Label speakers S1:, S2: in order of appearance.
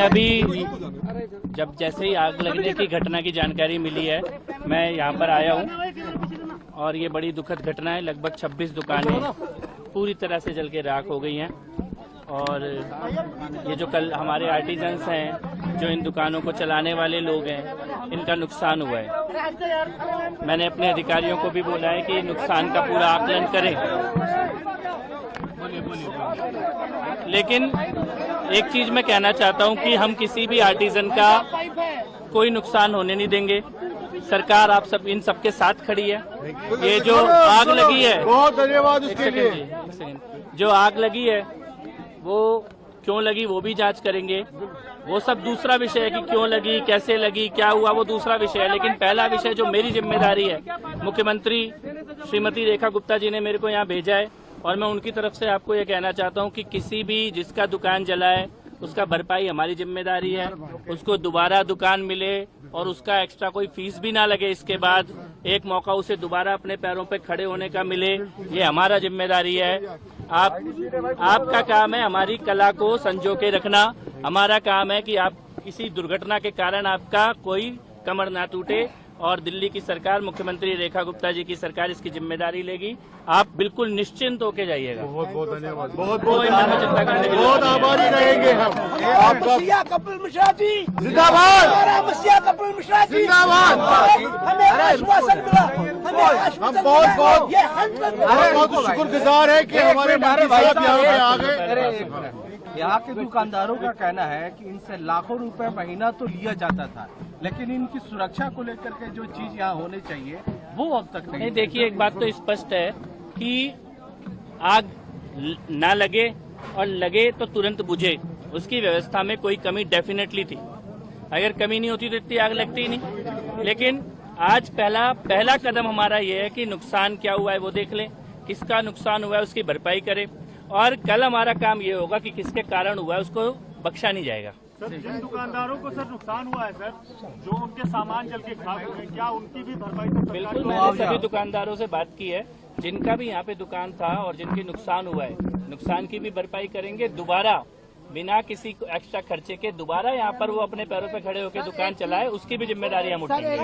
S1: अभी जब जैसे ही आग लगने की घटना की जानकारी मिली है, मैं यहाँ पर आया हूँ और ये बड़ी दुखद घटना है। लगभग 26 दुकानें पूरी तरह से जल के राख हो गई हैं और ये जो कल हमारे आर्टिजन्स हैं, जो इन दुकानों को चलाने वाले लोग हैं, इनका नुकसान हुआ है। मैंने अपने अधिकारियों को भी बोला है कि नुकसान का पूरा आकलन करें, लेकिन एक चीज मैं कहना चाहता हूं कि हम किसी भी आर्टिजन का कोई नुकसान होने नहीं देंगे। सरकार आप सब इन सबके साथ खड़ी है। ये जो आग लगी है,
S2: बहुत धन्यवाद उसके लिए।
S1: एक सेकंड, जो आग लगी है वो क्यों लगी वो भी जांच करेंगे। वो सब दूसरा विषय है कि क्यों लगी, कैसे लगी, क्या हुआ, वो दूसरा विषय है। लेकिन पहला विषय जो मेरी जिम्मेदारी है, मुख्यमंत्री श्रीमती रेखा गुप्ता जी ने मेरे को यहाँ भेजा है और मैं उनकी तरफ से आपको ये कहना चाहता हूँ कि किसी भी जिसका दुकान जला है उसका भरपाई हमारी जिम्मेदारी है। उसको दोबारा दुकान मिले और उसका एक्स्ट्रा कोई फीस भी ना लगे। इसके बाद एक मौका उसे दोबारा अपने पैरों पे खड़े होने का मिले, ये हमारा जिम्मेदारी है। आपका काम है हमारी कला को संजो के रखना। हमारा काम है कि आप किसी दुर्घटना के कारण आपका कोई कमर ना टूटे और दिल्ली की सरकार, मुख्यमंत्री रेखा गुप्ता जी की सरकार इसकी जिम्मेदारी लेगी। आप बिल्कुल निश्चिंत होके जाइएगा।
S2: बहुत बहुत धन्यवाद।
S1: बहुत चिंता करने की
S2: बहुत आभारी रहेंगे हम आपका।
S3: कपिल मिश्रा जी
S2: जिंदाबाद,
S3: कपिल मिश्रा जी
S2: जिंदाबाद।
S3: हमें आश्वासन मिला,
S2: हम बहुत शुक्रगुजार है कि हमारे मंत्री साहब यहाँ पे आ गए।
S4: यहाँ के दुकानदारों का कहना है कि इनसे लाखों रुपए महीना तो लिया जाता था, लेकिन इनकी सुरक्षा को लेकर के जो चीज यहाँ होनी चाहिए वो अब तक नहीं।
S1: देखिए, एक बात तो स्पष्ट है कि आग ना लगे और लगे तो तुरंत बुझे, उसकी व्यवस्था में कोई कमी डेफिनेटली थी। अगर कमी नहीं होती तो इतनी आग लगती ही नहीं। लेकिन आज पहला कदम हमारा ये है कि नुकसान क्या हुआ है वो देख लें, किसका नुकसान हुआ है उसकी भरपाई करें और कल हमारा काम ये होगा कि किसके कारण हुआ है उसको बख्शा नहीं जाएगा।
S5: सर, जिन दुकानदारों को सर नुकसान हुआ है सर, जो उनके सामान जल के खाक हुए, क्या उनकी भी भरपाई तो
S1: बिल्कुल, मैंने सभी दुकानदारों से बात की है जिनका भी यहाँ पे दुकान था और जिनकी नुकसान हुआ है, नुकसान की भी भरपाई करेंगे। दोबारा बिना किसी एक्स्ट्रा खर्चे के दोबारा यहाँ पर वो अपने पैरों पे खड़े होकर दुकान चलाए, उसकी भी जिम्मेदारी हम उठाएंगे।